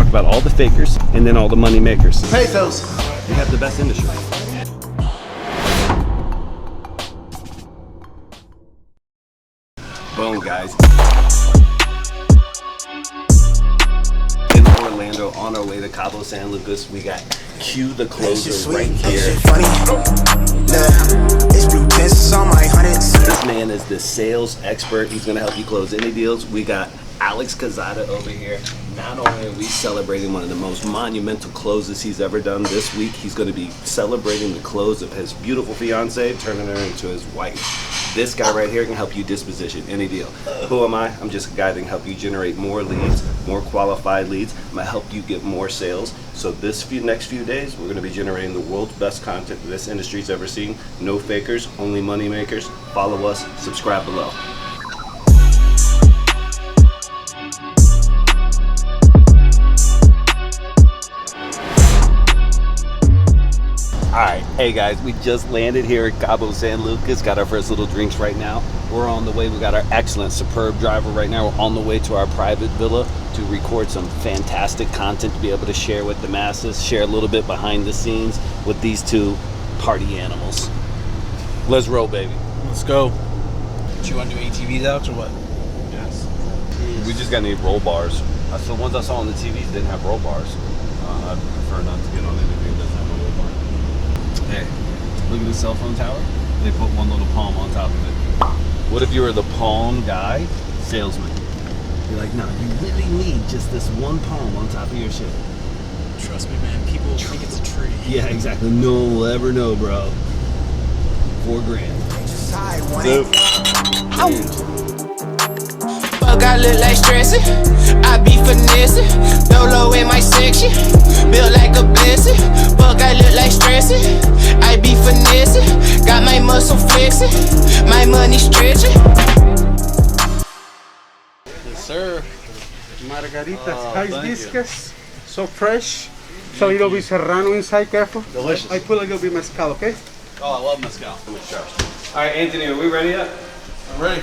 talk about all the fakers and then all the money makers. Pesos. We have the best industry. Boom, guys. In Orlando, on our way to Cabo San Lucas, we got Q the Closer right here. This man is the sales expert. He's gonna help you close any deals. We got Alex Cazada over here. Not only are we celebrating one of the most monumental closes he's ever done this week, he's going to be celebrating the close of his beautiful fiance, turning her into his wife. This guy right here can help you disposition any deal. Who am I? I'm just a guy that can help you generate more leads, more qualified leads. I'm going to help you get more sales. So this next few days, we're going to be generating the world's best content that this industry's ever seen. No fakers, only money makers. Follow us, subscribe below. Alright, hey guys, we just landed here at Cabo San Lucas, got our first little drinks right now. We're on the way, we got our excellent, superb driver right now. We're on the way to our private villa to record some fantastic content to be able to share with the masses, share a little bit behind the scenes with these two party animals. Let's roll, baby. Let's go. Do you want to do ATVs out or what? Yes. We just got any roll bars. The ones I saw on the TVs didn't have roll bars. I prefer not to get on anything that doesn't have a roll bar. Hey, look at the cell phone tower. They put one little palm on top of it. What if you were the palm guy, salesman? You're like, no, you really need just this one palm on top of your shit. Trust me, man. People think it's a tree. Yeah, exactly. No one will ever know, bro. $4 grand. Fuck, I look like stressing. I be finessing. Dolo in my section. Built like a blessing. Fuck, I look like stressing. I be finessing. Got my muscle flexing. My money stretching. Yes, sir. Margaritas, hibiscus, so fresh. So it'll be serrano inside, careful. Delicious. I put a little bit mezcal, okay? Oh, I love mezcal. All right, Anthony, are we ready yet? I'm ready.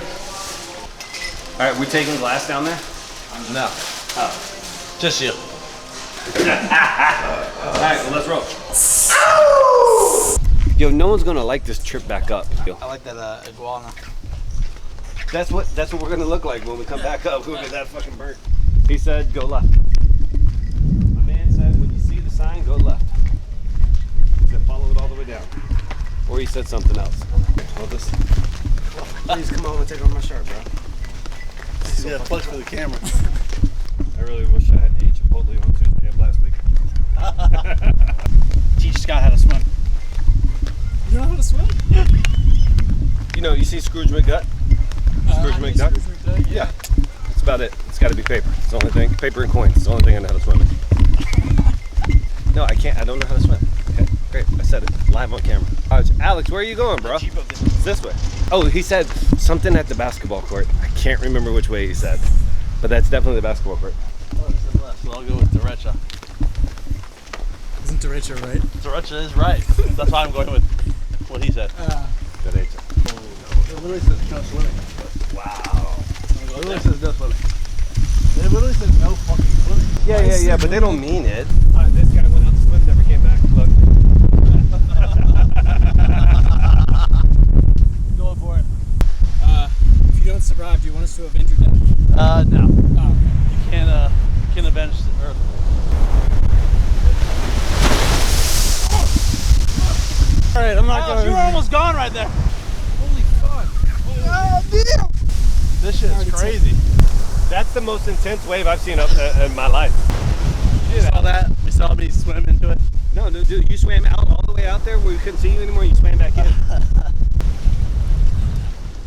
All right, we taking glass down there? No. Oh. Just you. All right, well, let's roll. Yo, no one's gonna like this trip back up. Yo. I like that iguana. That's what we're gonna look like when we come back up. We'll get that fucking burnt. He said, go left. My man said, when you see the sign, go left. He said, follow it all the way down. Or he said something else. Well, this. Please come on and take off my shirt, bro. Yeah, plug for the camera. I really wish I hadn't ate Chipotle on Tuesday of last week. Teach Scott how to swim. You know how to swim? You know, you see Scrooge McDuck? Scrooge McDuck? Yeah. That's about it. It's got to be paper. It's the only thing. Paper and coins. It's the only thing I know how to swim in. No, I can't. I don't know how to swim. Okay, great. I said it live on camera. Alex, where are you going, bro? It's this way. Oh, he said something at the basketball court. I can't remember which way he said, but that's definitely the basketball court. Oh, this is left, so I'll go with derecha. Isn't derecha right? Derecha is right. That's why I'm going with what he said. Derecha. It literally says no swimming. Wow. It literally says no swimming. It literally says no fucking swimming. Yeah, but they don't mean it. This guy went out to swim, never came back. Look. Going for it. If you don't survive, do you want us to avenge your death? No. Oh, okay. You can't avenge the earth. Alright, I'm not going. You were almost gone right there. Holy fuck. Oh, damn. This shit is crazy. That's the most intense wave I've seen in my life. You saw that? We saw me swim into it. No, dude, you swam out all the way out there where we couldn't see you anymore. You swam back in.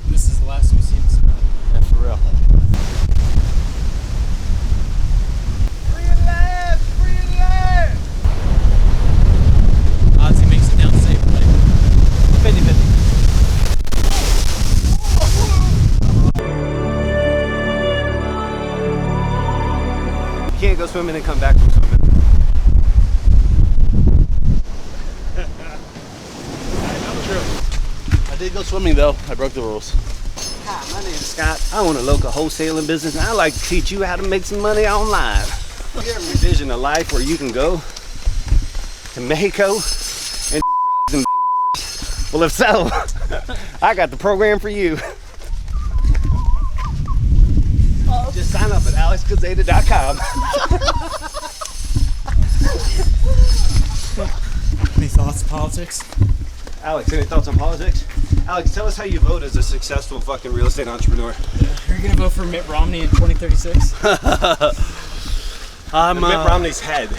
This is the last we've seen this guy. Yeah, for real. Odds he makes it down safe, right? 50-50. You can't go swimming and come back from swimming. True. I did go swimming though. I broke the rules. Hi, my name is Scott. I own a local wholesaling business and I like to teach you how to make some money online. You ever envision a life where you can go to Mexico and drugs and bang whores? Well, if so, I got the program for you. Just sign up at alexcazeta.com. Any thoughts on politics? Alex, any thoughts on politics? Alex, tell us how you vote as a successful fucking real estate entrepreneur. You're gonna vote for Mitt Romney in 2036? Mitt Romney's head.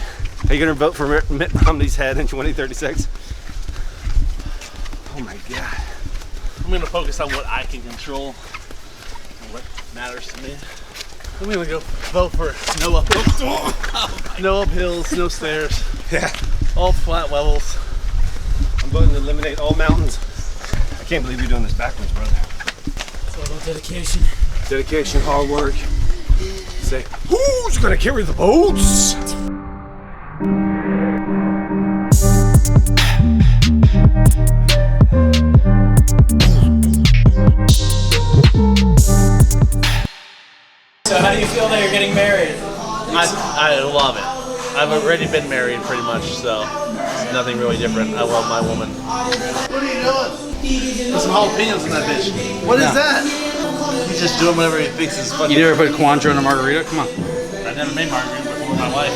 Are you gonna vote for Mitt Romney's head in 2036? Oh my God. I'm gonna focus on what I can control and what matters to me. I'm gonna go vote for no uphills, no uphills, no stairs. Yeah. All flat levels. I'm voting to eliminate all mountains. I can't believe you're doing this backwards, brother. It's all about dedication. Dedication, hard work. Say, who's gonna carry the boats? So how do you feel that you're getting married? I love it. I've already been married pretty much, so it's nothing really different. I love my woman. What are you doing? There's some jalapenos in that bitch. What is that? He's just doing whatever he thinks is funny. You never put Cointreau in a margarita? Come on. I never made margarita before in my life.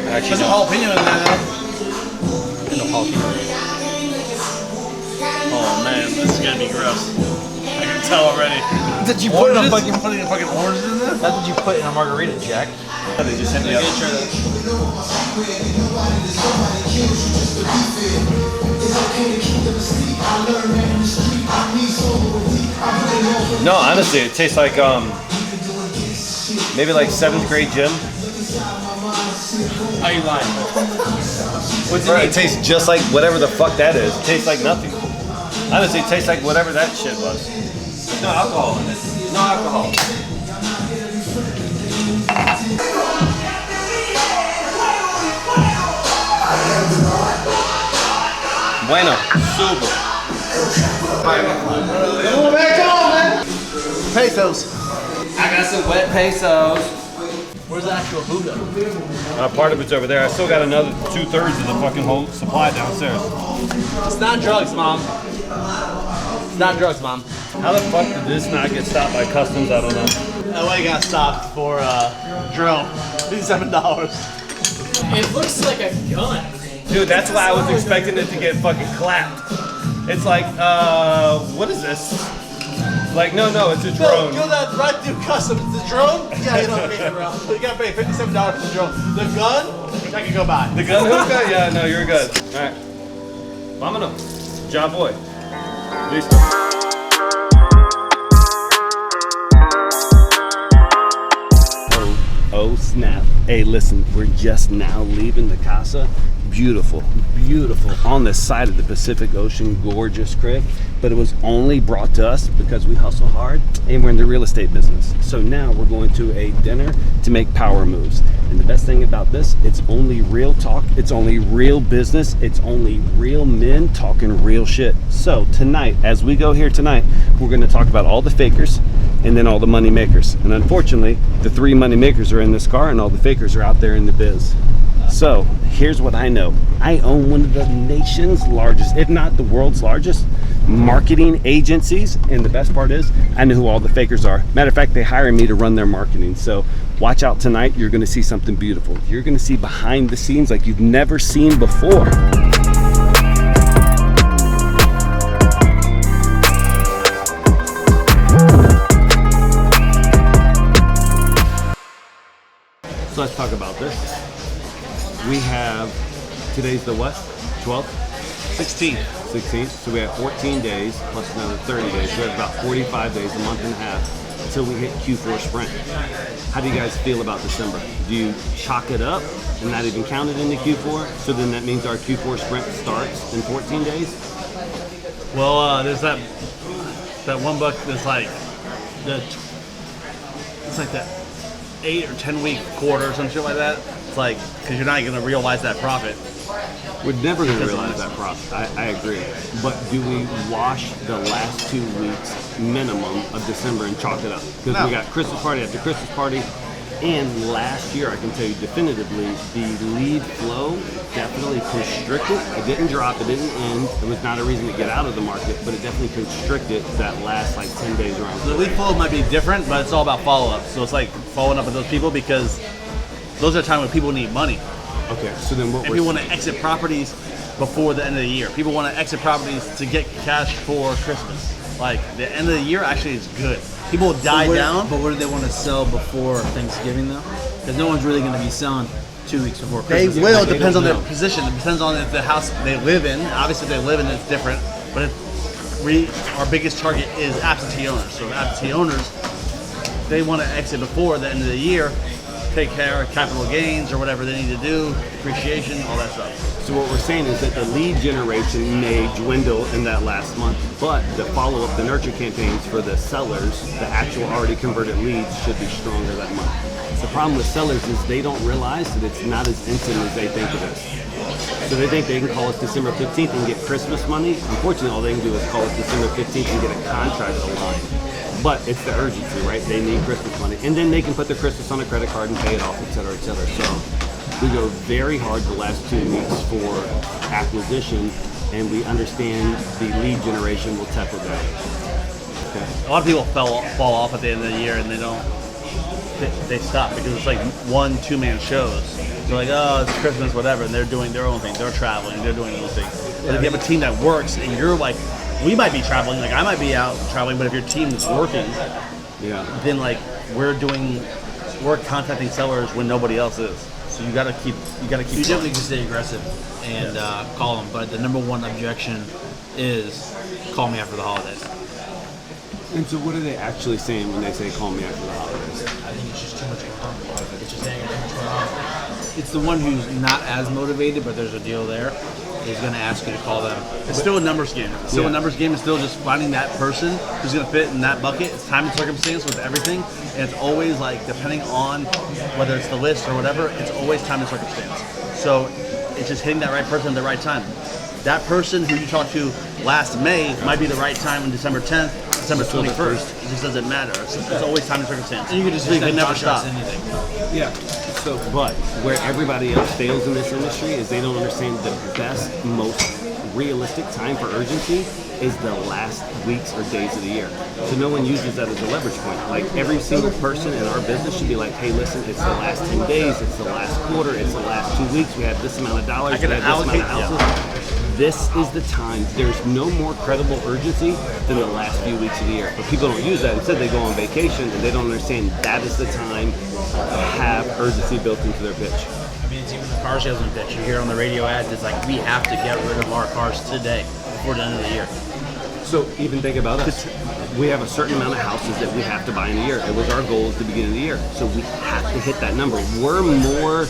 Actually, There's a jalapeno in there though. no jalapeno. Oh man, this is gonna be gross. I can tell already. Did you Putting put fucking oranges in there? That's what you put in a margarita, Jack. They just hit me up. No, honestly, it tastes like maybe like 7th grade gym. How you lying? What's it? It tastes just like whatever the fuck that is. It tastes like nothing. Honestly, it tastes like whatever that shit was. There's no alcohol in it. No alcohol. Bueno. Super. Pesos. I got some wet pesos. Where's the actual Buddha? Part of it's over there. I still got another 2/3 of the fucking whole supply downstairs. It's not drugs, Mom. It's not drugs, Mom. How the fuck did this not get stopped by customs? I don't know. LA got stopped for drone. $57. It looks like a gun. Dude, that's why I was expecting it to get fucking clapped. It's like, what is this? Like, no, it's a drone. Go that right through customs. The drone? Yeah, you don't pay it, bro. You gotta pay $57 for the drone. The gun? I can go buy. The gun hookah? Yeah, no, you're good. All right. Vámonos. Job boy. Listo. Oh snap. Hey, listen, we're just now leaving the casa. Beautiful, beautiful, on the side of the Pacific Ocean, gorgeous crib. But it was only brought to us because we hustle hard and we're in the real estate business. So now we're going to a dinner to make power moves. And the best thing about this, it's only real talk, it's only real business, it's only real men talking real shit. So tonight, as we go here tonight, we're gonna talk about all the fakers and then all the money makers. And unfortunately, the 3 money makers are in this car and all the fakers are out there in the biz. So here's what I know. I own one of the nation's largest, if not the world's largest, marketing agencies. And the best part is, I know who all the fakers are. Matter of fact, they hire me to run their marketing. So watch out tonight. You're gonna see something beautiful. You're gonna see behind the scenes like you've never seen before. So let's talk about this. We have, today's the what? 12th? 16th. 16th. So we have 14 days plus another 30 days. So we have about 45 days, a month and a half, until we hit Q4 sprint. How do you guys feel about December? Do you chalk it up and not even count it into Q4? So then that means our Q4 sprint starts in 14 days? Well, there's that one book that's like it's like that 8 or 10 week quarter or some shit like that. It's like, because you're not gonna realize that profit. We're never going to realize that profit. I agree. But do we wash the last 2 weeks minimum of December and chalk it up? Because we got Christmas party after Christmas party. And last year, I can tell you definitively, the lead flow definitely constricted. It didn't drop, it didn't end. It was not a reason to get out of the market, but it definitely constricted that last like 10 days around. The lead flow might be different, but it's all about follow-up. So it's like following up with those people because those are times when people need money. Okay, so then what And people want to exit properties before the end of the year. People want to exit properties to get cash for Christmas. Like, the end of the year actually is good. People will die down. But what do they want to sell before Thanksgiving though? Because no one's really going to be selling 2 weeks before They Christmas. will. It They depends on don't their know. position. It depends on if the house they live in. Obviously, if they live in, it's different. But our biggest target is absentee owners. So absentee owners, they want to exit before the end of the year, take care of capital gains or whatever they need to do, depreciation, all that stuff. So what we're saying is that the lead generation may dwindle in that last month, but the follow-up, the nurture campaigns for the sellers, the actual already converted leads should be stronger that month. The problem with sellers is they don't realize that it's not as instant as they think it is. So they think they can call us December 15th and get Christmas money. Unfortunately, all they can do is call us December 15th and get a contract aligned. But it's the urgency, right? They need Christmas money. And then they can put their Christmas on a credit card and pay it off, et cetera, et cetera. So we go very hard the last 2 weeks for acquisition, and we understand the lead generation will tackle that. Okay. A lot of people fall off at the end of the year and they stop because it's like 1-2 man shows. They're like, oh, it's Christmas, whatever, and they're doing their own thing. They're traveling, they're doing their own thing. But if you have a team that works and you're like, we might be traveling, like I might be out traveling, but if your team is working, then like we're contacting sellers when nobody else is. So you gotta keep. You definitely can stay aggressive and call them. But the number one objection is call me after the holidays. And so what are they actually saying when they say call me after the holidays? I think it's just too much going on. It's just hanging too much going on. It's the one who's not as motivated, but there's a deal there. Is going to ask you to call them. It's still a numbers game. It's still a numbers game. It's still just finding that person who's going to fit in that bucket. It's time and circumstance with everything. And it's always like, depending on whether it's the list or whatever, it's always time and circumstance. So it's just hitting that right person at the right time. That person who you talked to last May might be the right time on December 10th, December 21st. It just doesn't matter. It's always time and circumstance. And you can just so you can never stop. anything. Yeah. So, but where everybody else fails in this industry is they don't understand the best, most realistic time for urgency is the last weeks or days of the year. So no one uses that as a leverage point. Like every single person in our business should be like, hey, listen, it's the last 10 days, it's the last quarter, it's the last 2 weeks, we have this amount of dollars, we have this amount of houses. This is the time. There's no more credible urgency than the last few weeks of the year. But people don't use that. Instead, they go on vacation and they don't understand that is the time to have urgency built into their pitch. I mean, it's even the car salesman pitch. You hear on the radio ads, it's like, we have to get rid of our cars today before the end of the year. So even think about us. We have a certain amount of houses that we have to buy in a year. It was our goal at the beginning of the year. So we have to hit that number. We're more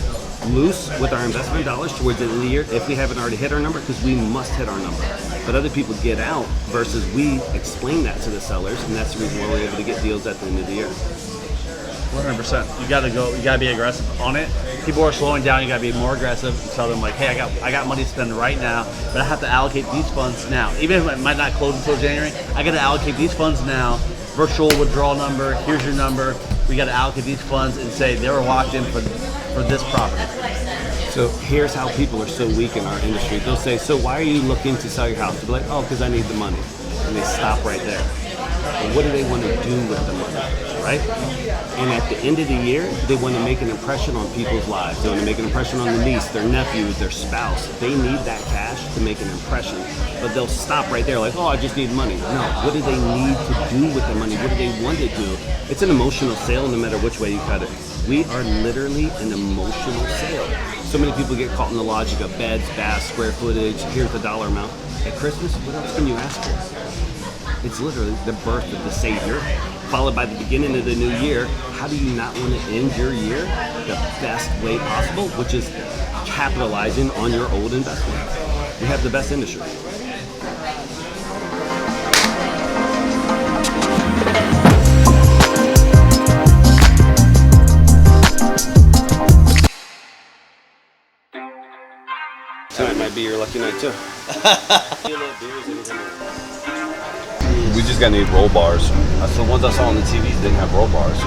loose with our investment dollars towards the end of the year if we haven't already hit our number, because we must hit our number. But other people get out versus we explain that to the sellers, and that's the reason why we're able to get deals at the end of the year. 100%. You gotta go. You gotta be aggressive on it. People are slowing down. You gotta be more aggressive. Tell them like, hey, I got money to spend right now, but I have to allocate these funds now. Even if it might not close until January, I gotta allocate these funds now. Virtual withdrawal number. Here's your number. We gotta allocate these funds and say they were locked in for this property. So here's how people are so weak in our industry. They'll say, so why are you looking to sell your house? They'll be like, oh, because I need the money. And they stop right there. But what do they want to do with the money, right? And at the end of the year, they want to make an impression on people's lives. They want to make an impression on the niece, their nephew, their spouse. They need that cash to make an impression. But they'll stop right there like, oh, I just need money. No, what do they need to do with the money? What do they want to do? It's an emotional sale no matter which way you cut it. We are literally an emotional sale. So many people get caught in the logic of beds, baths, square footage, here's the dollar amount. At Christmas, what else can you ask for? It's literally the birth of the Savior, followed by the beginning of the new year. How do you not want to end your year the best way possible, which is capitalizing on your old investment? We have the best industry. Tonight might be your lucky night too. We just got to need roll bars. So the ones I saw on the TVs didn't have roll bars.